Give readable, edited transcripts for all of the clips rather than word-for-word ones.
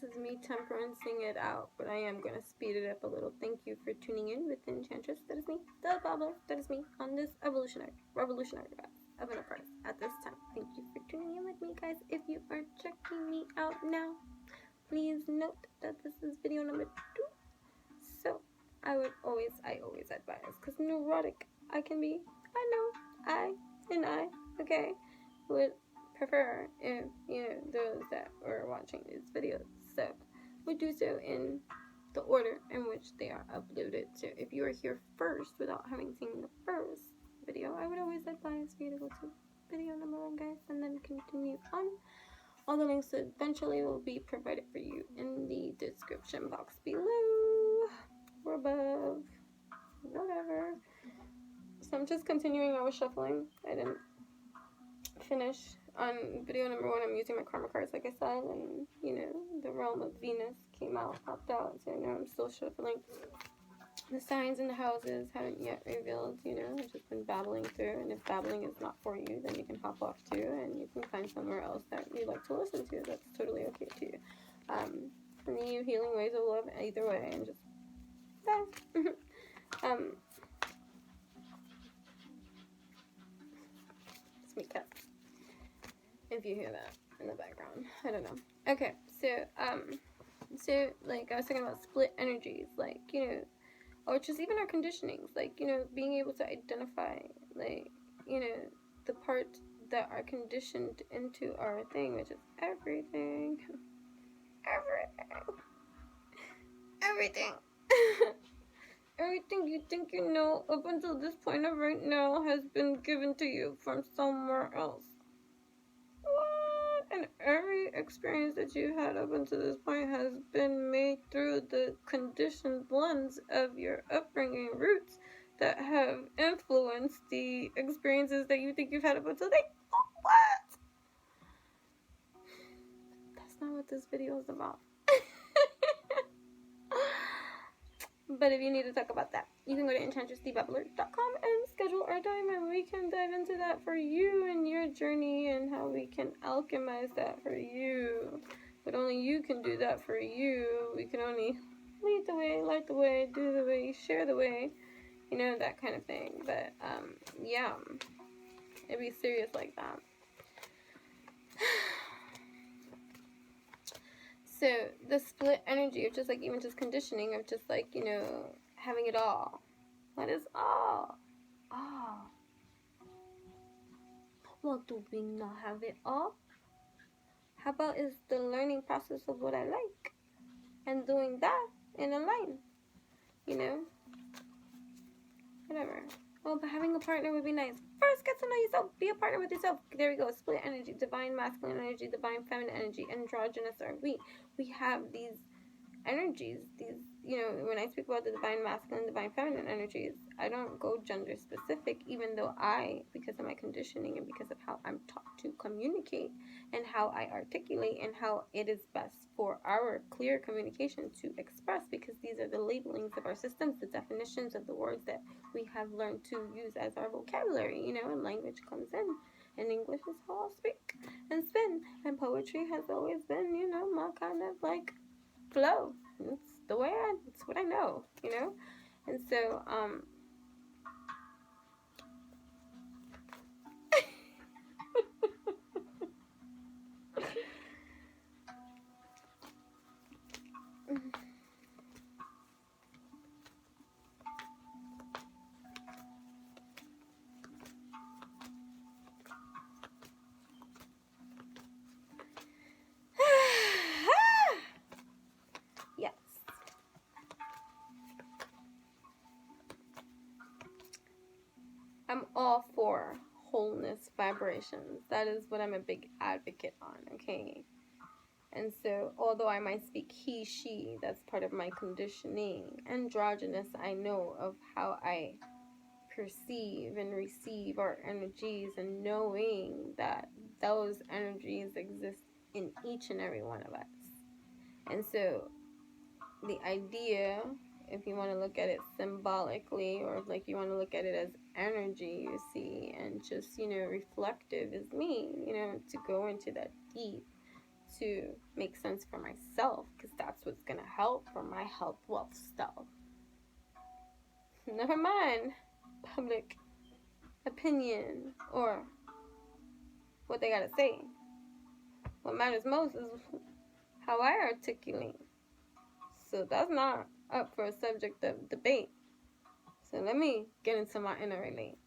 This is me temperancing it out, but I am going to speed it up a little. Thank you for tuning in with Enchantress. That is me, the Babbler. That is me on this revolutionary path of an apprentice at this time. Thank you for tuning in with me, guys. If you are checking me out now, please note that this is video number 2. So I always advise, because neurotic I can be, I know, okay, would prefer if, those that were watching these videos so would do so in the order in which they are uploaded. So if you are here first without having seen the first video, I would always advise for you to go to video number 1, guys, and then continue on. All the links eventually will be provided for you in the description box below or above, whatever. So I'm just continuing. I was shuffling. I didn't finish on video number 1. I'm using my karma cards, like I said, and the realm of Venus popped out. So I'm still shuffling. The signs and the houses haven't yet revealed. I've just been babbling through, and if babbling is not for you, then you can hop off too, and you can find somewhere else that you like to listen to. That's totally okay too. And you healing ways of love either way, and just it's me, cat. If you hear that in the background, I don't know. Okay, so like I was talking about split energies, like or just even our conditionings, like being able to identify, like the parts that are conditioned into our thing, which is everything, everything. Everything you think you know up until this point of right now has been given to you from somewhere else. What? And every experience that you had up until this point has been made through the conditioned lens of your upbringing roots that have influenced the experiences that you think you've had up until then. What? That's not what this video is about. But if you need to talk about that, you can go to enchantresstheebabbler.com and schedule our time, and we can dive into that for you and your journey and how we can alchemize that for you. But only you can do that for you. We can only lead the way, light the way, do the way, share the way, that kind of thing. But yeah, it'd be serious like that. So the split energy of just like even just conditioning of just like having it all. What is all? All. Well, do we not have it all? How about is the learning process of what I like and doing that in a line? Whatever. Oh, but having a partner would be nice. First, get to know yourself. Be a partner with yourself. There we go. Split energy, divine masculine energy, divine feminine energy, androgynous are we. We have these energies, these, when I speak about the divine masculine, divine feminine energies, I don't go gender specific, even though because of my conditioning and because of how I'm taught to communicate and how I articulate and how it is best for our clear communication to express, because these are the labelings of our systems, the definitions of the words that we have learned to use as our vocabulary, and language comes in. And English is how I speak and spin. And poetry has always been, my kind of like flow. It's what I know, and so yes. I'm all for wholeness vibrations. That is what I'm a big advocate on, okay? And so, although I might speak he, she, that's part of my conditioning. Androgynous, I know of how I perceive and receive our energies, and knowing that those energies exist in each and every one of us. And so, the idea, if you want to look at it symbolically, or if like you want to look at it as energy, you see, and just reflective is me, to go into that deep to make sense for myself, because that's what's going to help for my health, wealth, stuff. Never mind public opinion or what they got to say. What matters most is how I articulate. So that's not up for a subject of debate. So let me get into my inner relate.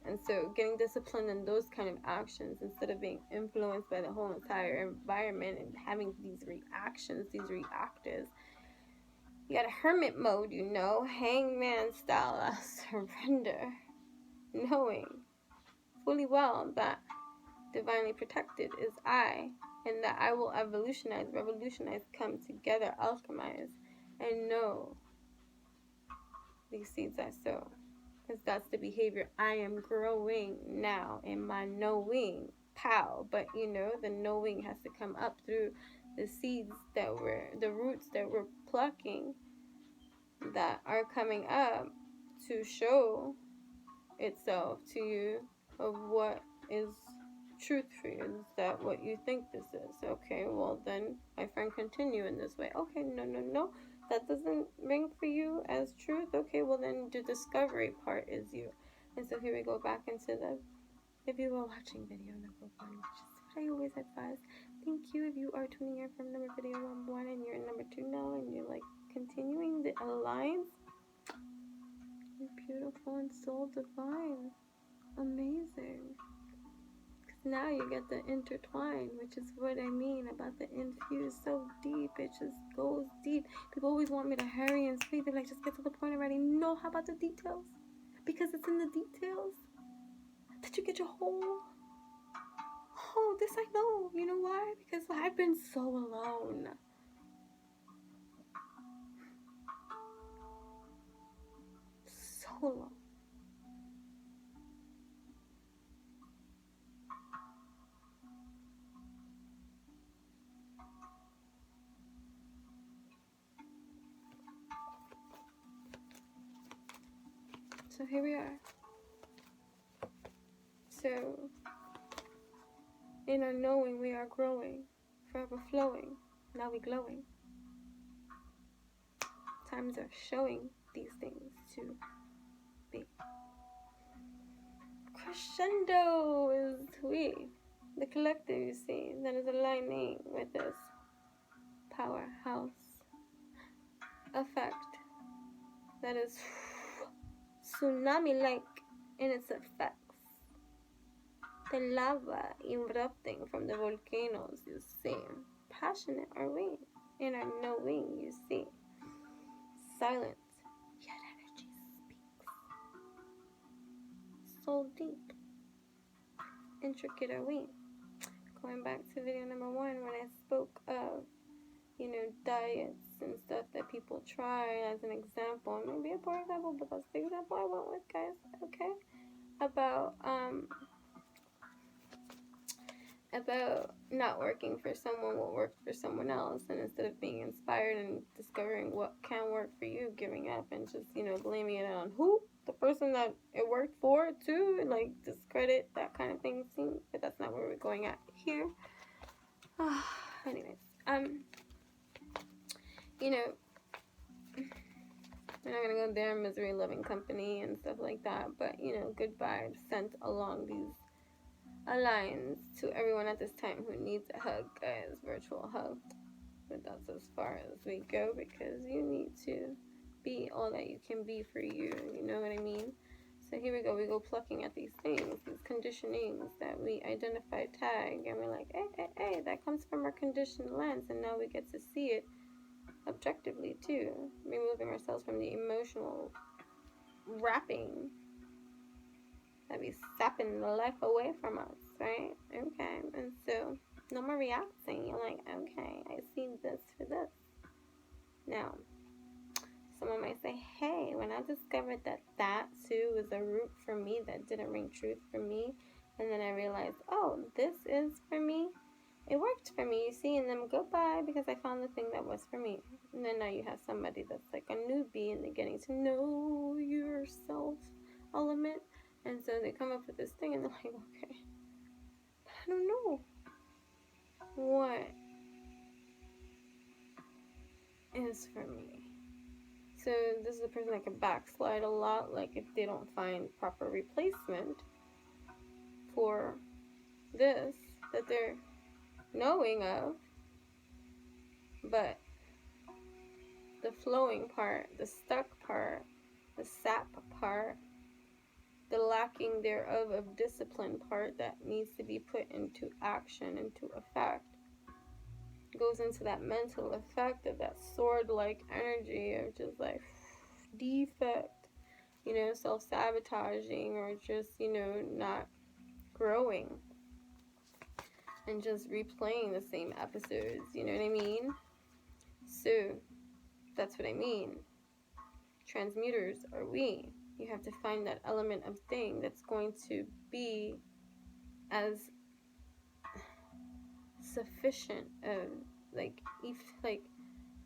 And so getting disciplined in those kind of actions instead of being influenced by the whole entire environment and having these reactions, these reactives. You got a hermit mode, hangman style, surrender, knowing fully well that divinely protected is I, and that I will revolutionize, come together, alchemize, and know these seeds I sow. Because that's the behavior I am growing now in my knowing. Pow. But the knowing has to come up through the seeds the roots that we're plucking, that are coming up to show itself to you of what is truth for you. Is that what you think this is? Okay, well then, my friend, continue in this way. Okay, no, that doesn't ring for you as truth. Okay, well then the discovery part is you. And so here we go back into if you were watching video number 1, which is what I always advise. Thank you if you are tuning in from video 1 and you're in number 2 now and you're like continuing the alliance. You're beautiful and soul divine. Amazing. Because now you get the intertwine, which is what I mean about the infuse. So deep, it just goes deep. People always want me to hurry and speed. They're like, just get to the point already. No, how about the details? Because it's in the details that you get your whole, oh, this I know. You know why? Because I've been so alone. So alone. So here we are. So, in our knowing, we are growing, forever flowing, now we glowing. Times are showing these things to be. Crescendo is we, the collective, you see, that is aligning with this powerhouse effect that is tsunami-like in its effects. The lava erupting from the volcanoes, you see. Passionate are we in our knowing, you see. Silent, yet energy speaks. So deep, intricate are we. Going back to video number 1 when I spoke of, diets and stuff that people try as an example. Maybe a poor example, but that's the example I went with, guys. Okay? About not working for someone what worked for someone else, and instead of being inspired and discovering what can work for you, giving up and just blaming it on who, the person that it worked for too, like discredit, that kind of thing. But that's not where we're going at here. Anyways, we're not gonna go there, misery loving company and stuff like that, but good vibes sent along these alliance to everyone at this time who needs a hug, guys. Virtual hug. But that's as far as we go, because you need to be all that you can be for you. You know what I mean? So here we go. We go plucking at these things, these conditionings that we identify, tag, and we're like, hey, that comes from our conditioned lens, and now we get to see it objectively too, removing ourselves from the emotional wrapping that be sapping the life away from us, right? Okay, and so no more reacting. You're like, okay, I see this for this. Now, someone might say, hey, when I discovered that too was a root for me that didn't ring truth for me, and then I realized, oh, this is for me, it worked for me, you see, and then goodbye, because I found the thing that was for me. And then now you have somebody that's like a newbie and they're getting to know yourself element. And so they come up with this thing and they're like, okay, I don't know. what is for me. So this is a person that can backslide a lot, like if they don't find proper replacement for this that they're knowing of. But the flowing part, the stuck part, the sap part, the lacking thereof of discipline part that needs to be put into action, into effect, goes into that mental effect of that sword-like energy of just like defect, you know, self-sabotaging, or just, you know, not growing and just replaying the same episodes, you know what I mean? So that's what I mean. Transmuters are we. You have to find that element of thing that's going to be as sufficient of like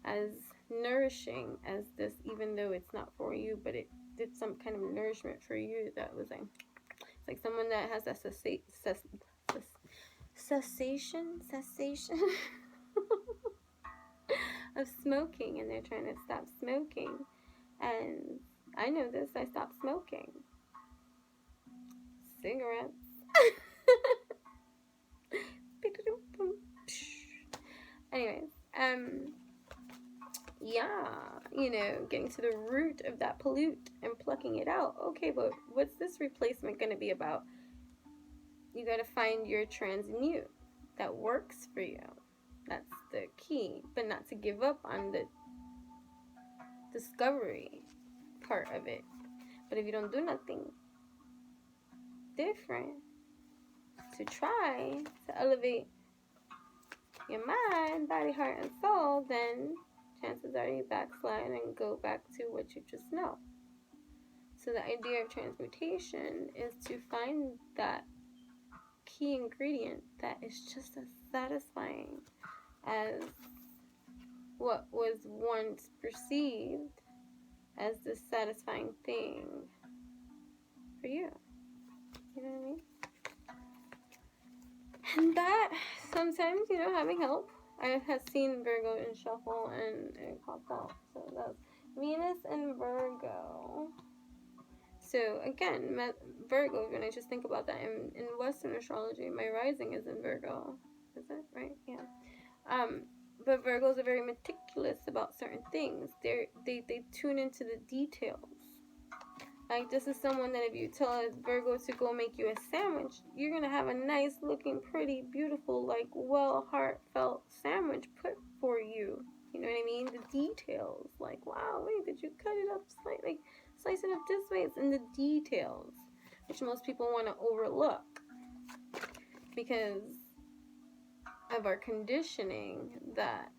as nourishing as this, even though it's not for you, but it did some kind of nourishment for you. That was like, it's like someone that has that cessation of smoking, and they're trying to stop smoking. And I know this, I stopped smoking cigarettes. Anyways, yeah, you know, getting to the root of that pollute and plucking it out. Okay, but what's this replacement going to be about? You got to find your transmute that works for you. That's the key, but not to give up on the discovery part of it. But if you don't do nothing different to try to elevate your mind, body, heart, and soul, then chances are you backslide and go back to what you just know. So the idea of transmutation is to find that key ingredient that is just as satisfying as what was once perceived as the satisfying thing for you. You know what I mean? And that sometimes, you know, having help. I have seen Virgo in shuffle and it popped out. So that's Venus and Virgo. So again, Virgo, when I just think about that in Western astrology, my rising is in Virgo. Is it right? Yeah. But Virgos are very meticulous about certain things. They tune into the details. Like, this is someone that if you tell a Virgo to go make you a sandwich, you're going to have a nice looking, pretty, beautiful, like, well, heartfelt sandwich put for you. You know what I mean? The details. Like, wow, wait, did you cut it up slightly? Slice it up this way. It's in the details, which most people want to overlook because of our conditioning that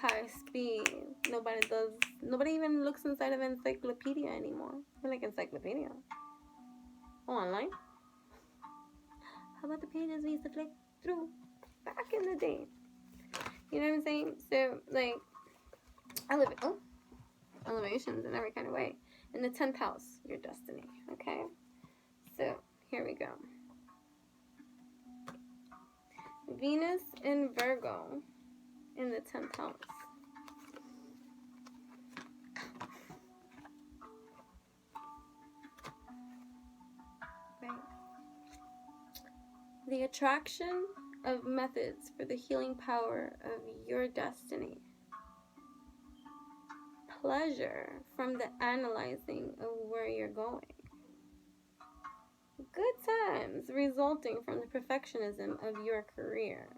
high speed. Nobody even looks inside of an encyclopedia anymore. I like encyclopedia. Oh, online? How about the pages we used to flick through back in the day? You know what I'm saying? So, like, elevations in every kind of way. In the 10th house, your destiny. Okay? So, here we go. Venus in Virgo in the 10th house. Right. The attraction of methods for the healing power of your destiny. Pleasure from the analyzing of where you're going. Good times resulting from the perfectionism of your career.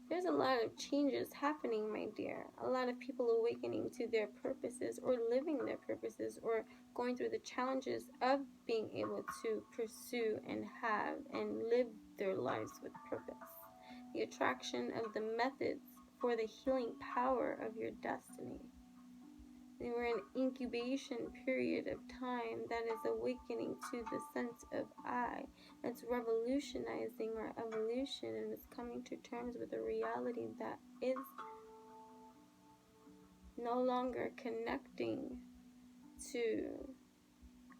There's a lot of changes happening, my dear. A lot of people awakening to their purposes or living their purposes or going through the challenges of being able to pursue and have and live their lives with purpose. The attraction of the methods for the healing power of your destiny. They were an incubation period of time that is awakening to the sense of I. It's revolutionizing our evolution and is coming to terms with a reality that is no longer connecting to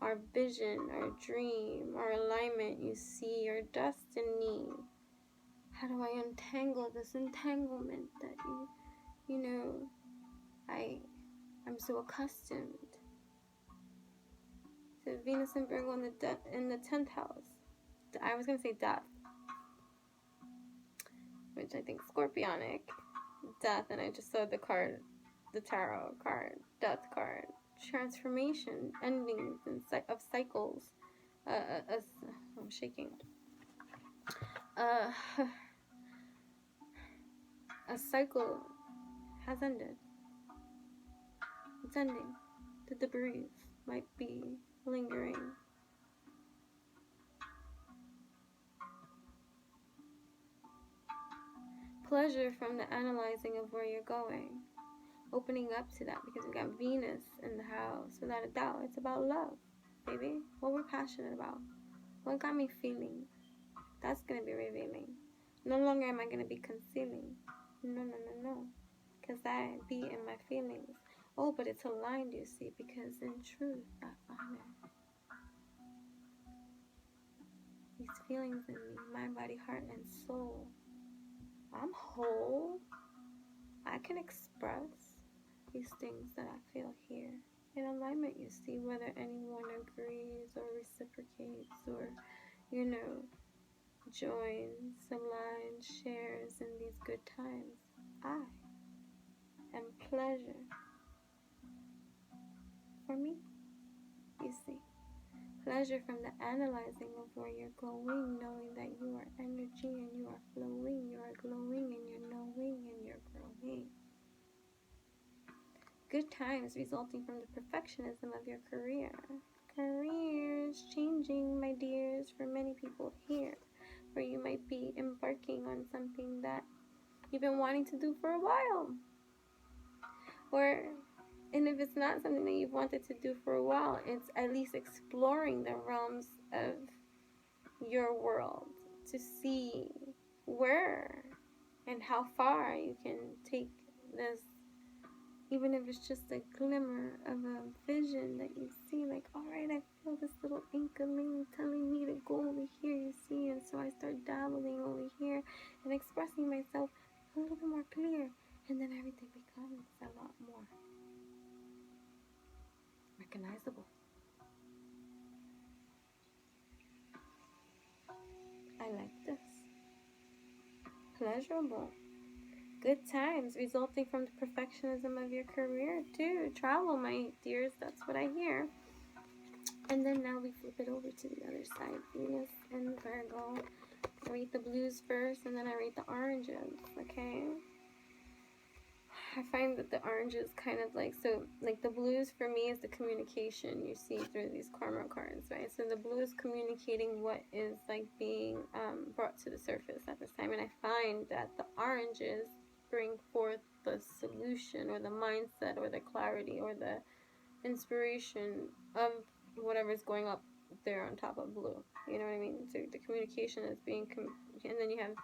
our vision, our dream, our alignment. You see, your destiny How do I untangle this entanglement that you know, I'm so accustomed to Venus and Virgo in the 10th house. I was going to say death, which I think Scorpionic, death, and I just saw the card, the tarot card, death card, transformation, endings, and of cycles. I'm shaking. A cycle has ended. It's ending. The debris might be lingering. Pleasure from the analyzing of where you're going. Opening up to that, because we got Venus in the house. Without a doubt, it's about love, baby. What we're passionate about. What got me feeling. That's going to be revealing. No longer am I going to be concealing. No. Because I be in my feelings. Oh, but it's aligned, you see, because in truth, I honor these feelings in me, mind, body, heart, and soul. I'm whole. I can express these things that I feel here. In alignment, you see, whether anyone agrees or reciprocates or, joins, aligns, shares in these good times. I am pleasure for me, you see. Pleasure from the analyzing of where you're going, knowing that you are energy and you are flowing, you are glowing and you're knowing and you're growing. Good times resulting from the perfectionism of your career. Career is changing, my dears, for many people here, where you might be embarking on something that you've been wanting to do for a while. And if it's not something that you've wanted to do for a while, it's at least exploring the realms of your world to see where and how far you can take this, even if it's just a glimmer of a vision that you see, like, all right, I feel this little inkling telling me to go over here, you see, and so I start dabbling over here and expressing myself a little bit more clear, and then everything becomes a lot more recognizable. I like this. Pleasurable. Good times resulting from the perfectionism of your career too. Travel, my dears, that's what I hear. And then now we flip it over to the other side. Venus and Virgo. I read the blues first and then I read the oranges, okay? I find that the oranges kind of like the blues for me is the communication you see through these karma cards, right? So the blue is communicating what is like being brought to the surface at this time. And I find that the oranges bring forth the solution or the mindset or the clarity or the inspiration of whatever's going up there on top of blue. You know what I mean? So the communication is being, and then you have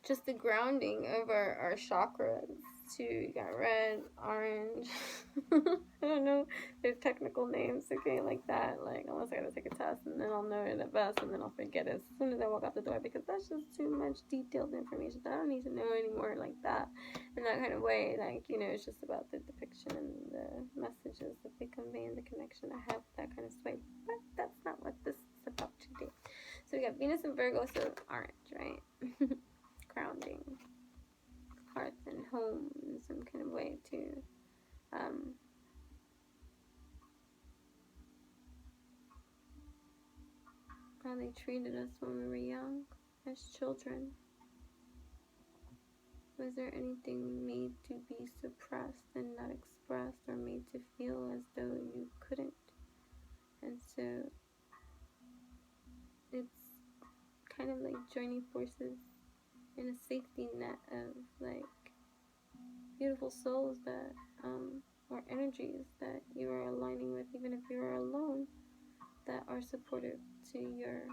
just the grounding of our chakras too. You got red, orange. I don't know. There's technical names, okay, like that. Like, unless I gotta take a test and then I'll know it at best and then I'll forget it as soon as I walk out the door, because that's just too much detailed information that I don't need to know anymore like that. In that kind of way, like, it's just about the depiction and the messages that they convey and the connection I have with that kind of sway. But that's not what this is about today. So we got Venus and Virgo, so orange, right? Grounding, hearth and home in some kind of way too. How they treated us when we were young as children. Was there anything made to be suppressed and not expressed, or made to feel as though you couldn't? And so it's kind of like joining forces in a safety net of like beautiful souls that or energies that you are aligning with, even if you are alone, that are supportive to your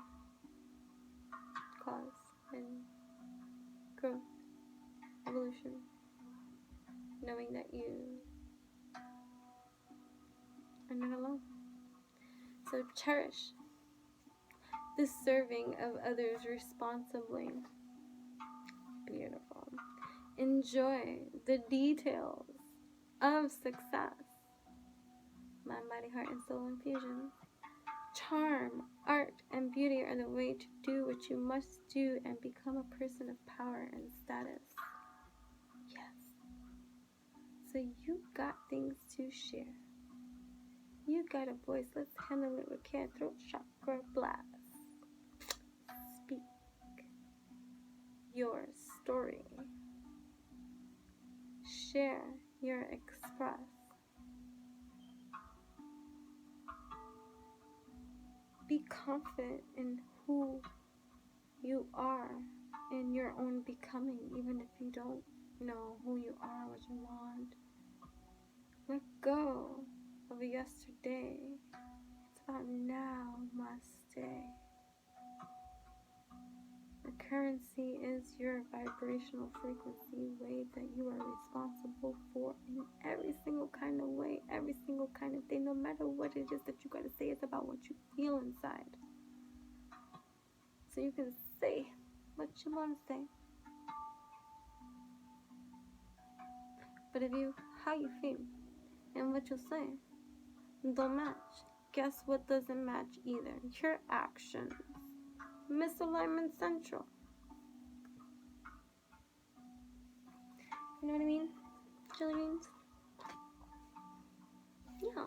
cause and growth, evolution, knowing that you are not alone. So cherish the serving of others responsibly. Beautiful. Enjoy the details of success. Mind, body, heart, and soul infusion. Charm, art, and beauty are the way to do what you must do and become a person of power and status. Yes. So you got things to share. You got a voice. Let's handle it with care. Throat chakra blast. Speak your story. Share your express. Be confident in who you are in your own becoming, even if you don't know who you are, what you want. Let go of yesterday. It's about now, namaste. The currency is your vibrational frequency wave that you are responsible for in every single kind of way, every single kind of thing, no matter what it is that you gotta say. It's about what you feel inside. So you can say what you want to say. But how you feel and what you say don't match, guess what doesn't match either? Your actions. Misalignment central. You know what I mean? Jelly beans? Yeah.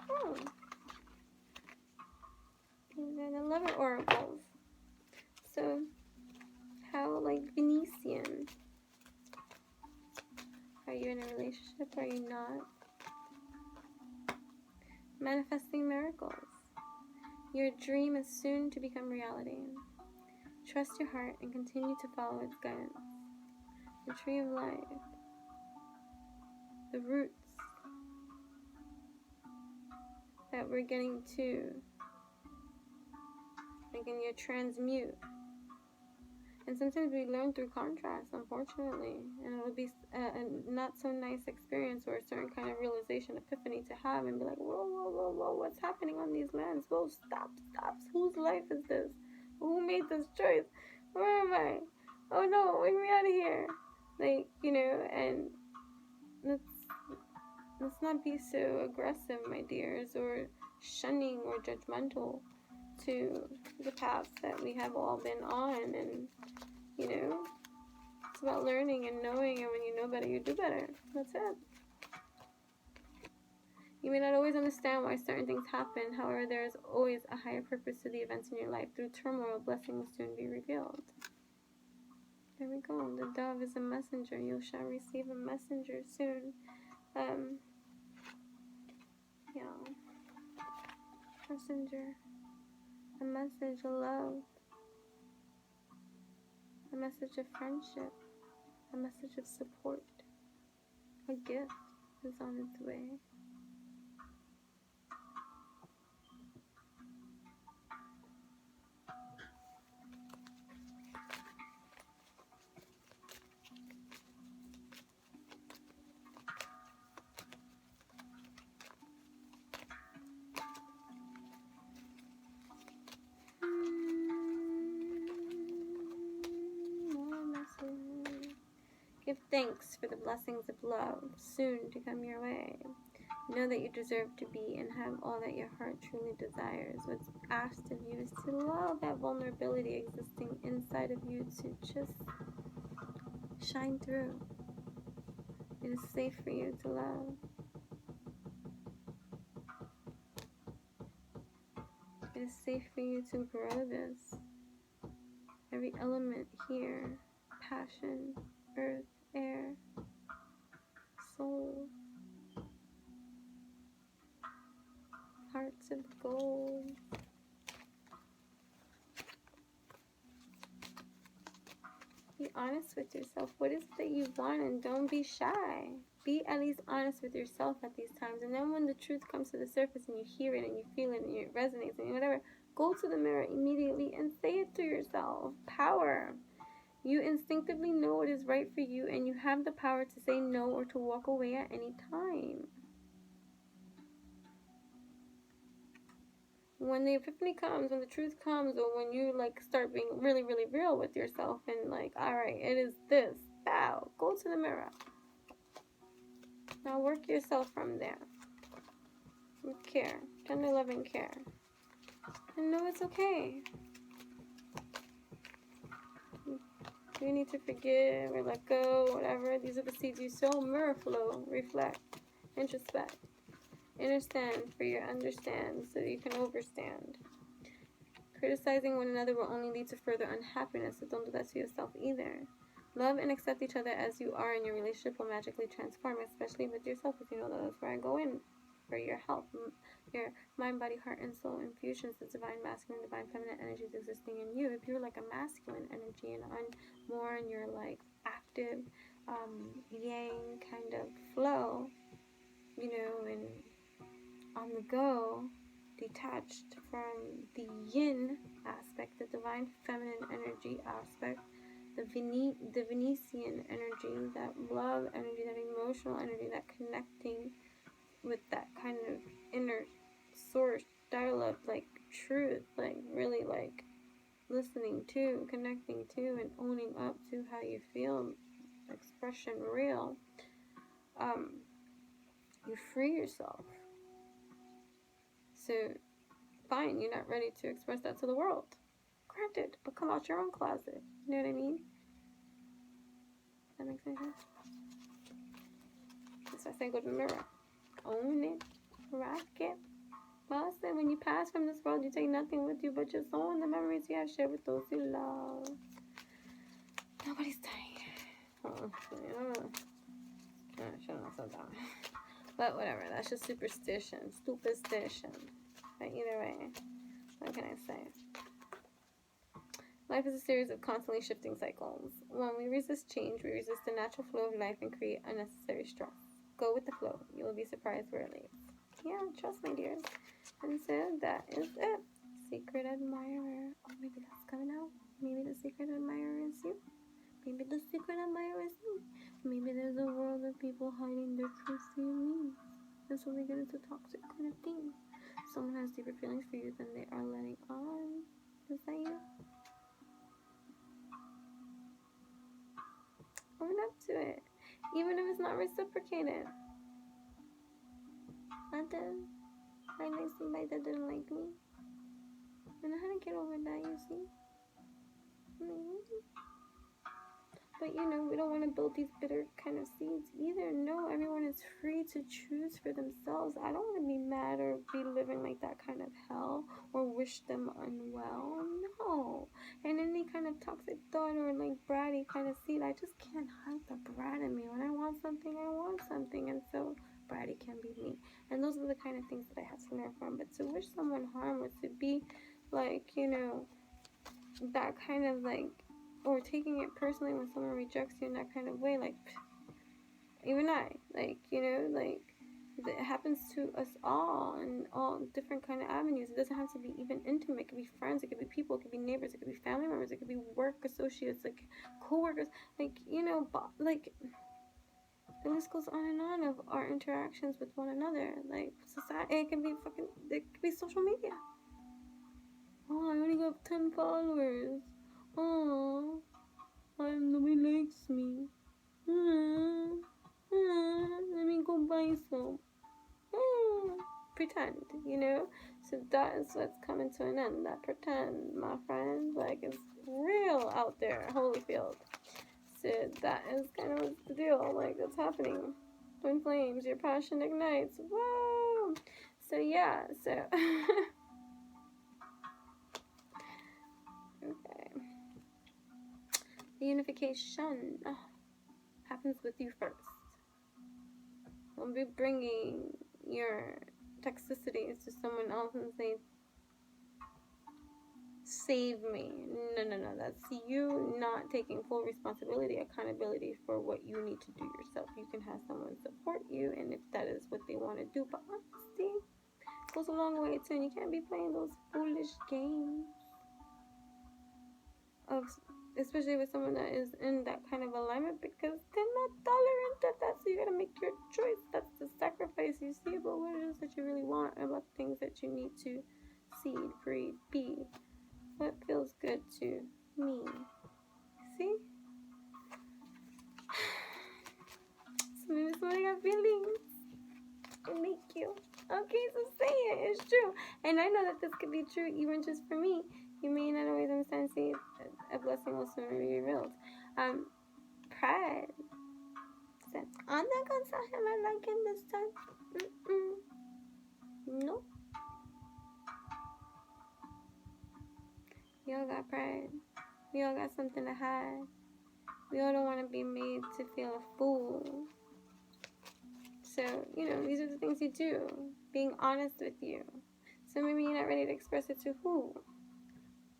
Oh. These are the lover oracles. So, how, like, Venetian? Are you in a relationship? Are you not? Manifesting miracles. Your dream is soon to become reality. Trust your heart and continue to follow its guidance. The tree of life. The roots that we're getting to. Like in your transmute. And sometimes we learn through contrast, unfortunately. And it'll be a not so nice experience or a certain kind of realization, epiphany to have and be like, whoa, whoa, whoa, whoa, what's happening on these lands? Whoa, stop. Whose life is this? Who made this choice? Where am I? Oh no, bring me out of here. Like, you know, and let's not be so aggressive, my dears, or shunning or judgmental to the path that we have all been on. And you know, it's about learning and knowing, and when you know better, you do better. That's it. You may not always understand why certain things happen. However, there is always a higher purpose to the events in your life. Through turmoil, blessing will soon be revealed. There we go. The dove is a messenger. You shall receive a messenger soon. Yeah. Messenger. A message of love. A message of friendship. A message of support. A gift is on its way. Give thanks for the blessings of love soon to come your way. Know that you deserve to be and have all that your heart truly desires. What's asked of you is to allow that vulnerability existing inside of you to just shine through. It is safe for you to love. It is safe for you to grow this. Every element here, passion, earth, air, soul, hearts of gold. Be honest with yourself. What is it that you want, and don't be shy. Be at least honest with yourself at these times. And then when the truth comes to the surface and you hear it and you feel it and it resonates and whatever, go to the mirror immediately and say it to yourself. Power. You instinctively know what is right for you, and you have the power to say no or to walk away at any time. when the epiphany comes, when the truth comes, or when you like start being really, really real with yourself and like, all right, it is this, bow, go to the mirror. Now work yourself from there with care, tender loving care, and know it's okay. You need to forgive or let go, whatever. These are the seeds you sow. Mirror flow, reflect, introspect, understand for your understand so that you can overstand. Criticizing one another will only lead to further unhappiness, so don't do that to yourself either. Love and accept each other as you are, and your relationship will magically transform, especially with yourself, because you know that's where I go in for your health, your mind, body, heart, and soul infusions, the divine masculine, divine feminine energies existing in you. If you're like a masculine energy and more in your like active yang kind of flow, you know, and on the go, detached from the yin aspect, the divine feminine energy aspect, the Venetian energy, that love energy, that emotional energy, that connecting with that kind of inner source, dial-up, like truth, like really like listening to, connecting to, and owning up to how you feel, expression real, you free yourself. So fine, you're not ready to express that to the world, granted, but come out your own closet. You know what I mean? That makes sense. That's why I say go to the mirror, own it, rock it. Well, I said when you pass from this world, you take nothing with you but your soul and the memories you have shared with those you love. Nobody's dying. I shouldn't have said that. But whatever, that's just superstition, stupidstition. But either way, what can I say? Life is a series of constantly shifting cycles. When we resist change, we resist the natural flow of life and create unnecessary stress. Go with the flow. You will be surprised where it leads. Yeah, trust me, dears. And so that is it. Secret admirer. Oh, maybe that's coming out. Maybe the secret admirer is you. Maybe the secret admirer is me. Maybe there's a world of people hiding their true feelings. And so they get into toxic kind of things. Someone has deeper feelings for you than they are letting on. Is that you? Own up to it. Even if it's not reciprocated. I did. I like somebody that didn't like me. And I had to get over that, you see. But you know, we don't want to build these bitter kind of seeds either. No, everyone is free to choose for themselves. I don't want to be mad or be living like that kind of hell or wish them unwell. No. And any kind of toxic thought or like bratty kind of seed, I just can't hide the brat in me. When I want something, I want something. And so bratty can be me. And those are the kind of things that I have to learn from. But to wish someone harm or to be like, you know, that kind of like, or taking it personally when someone rejects you in that kind of way, like, even I, like, you know, like, it happens to us all in all different kind of avenues. It doesn't have to be even intimate. It could be friends, it could be people, it could be neighbors, it could be family members, it could be work associates, like, co-workers, like, you know, like, the list goes on and on of our interactions with one another, like, society, it could be social media. Oh, I only got 10 followers. Oh, nobody likes me. Let me go buy some. Pretend, you know? So that is what's coming to an end. That pretend, my friend, like, it's real out there, Holyfield. So that is kind of what's the deal. Like, what's happening. Twin flames, your passion ignites. Whoa! So yeah, so... Okay. The unification happens with you first. Don't be bringing your toxicities to someone else and say, save me. No. That's you not taking full responsibility, accountability for what you need to do yourself. You can have someone support you, and if that is what they want to do, but honesty goes a long way too, and you can't be playing those foolish games of, especially with someone that is in that kind of alignment, because they're not tolerant of that. So you gotta make your choice. That's the sacrifice you see about what it is that you really want, about things that you need to succeed, breathe, be. What feels good to me? See? So maybe this morning I got feelings. Thank you. Okay, so say it. It's true. And I know that this could be true even just for me. You may not always understand. See, a blessing also may be revealed. Pride. Said, I'm not gonna tell him I like him this time. Nope. We all got pride. We all got something to hide. We all don't want to be made to feel a fool. So, these are the things you do. Being honest with you. So maybe you're not ready to express it to who?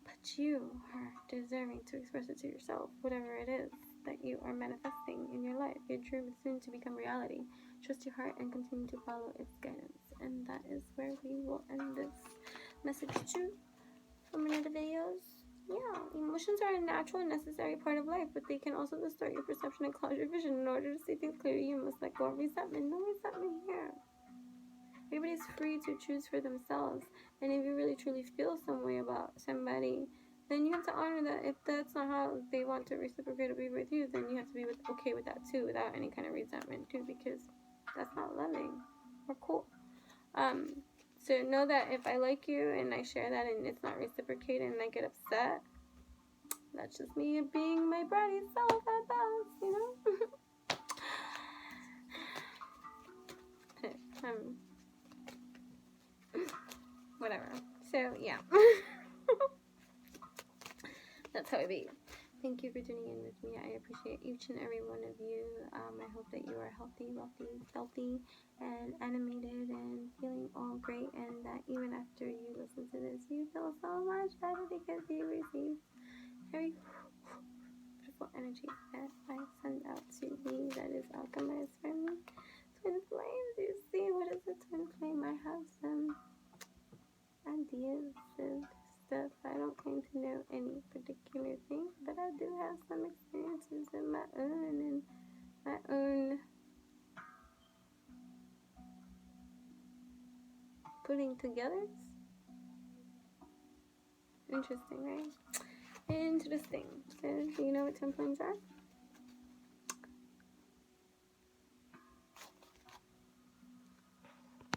But you are deserving to express it to yourself, whatever it is that you are manifesting in your life. Your dream is soon to become reality. Trust your heart and continue to follow its guidance. And that is where we will end this message too. From another videos. Yeah, emotions are a natural and necessary part of life, but they can also distort your perception and cloud your vision. In order to see things clearly, you must let go of resentment. No resentment here. Everybody's free to choose for themselves. And if you really truly feel some way about somebody, then you have to honor that. If that's not how they want to reciprocate or be with you, then you have to be okay with that too, without any kind of resentment too, because that's not loving or cool. So know that if I like you and I share that and it's not reciprocated and I get upset, that's just me being my bratty self at best, whatever. So yeah. That's how it be. Thank you for tuning in with me. I appreciate each and every one of you. I hope that you are healthy, wealthy, stealthy, and animated, and feeling all great, and that even after you listen to this, you feel so much better because you received very beautiful energy that I send out to me that is alchemized from me. Twin flames, you see, what is a twin flame? I have some ideas and stuff. I don't claim to know any particular thing, but I do have some experiences in my own putting together. Interesting, right? Interesting. So, do you know what twin flames are?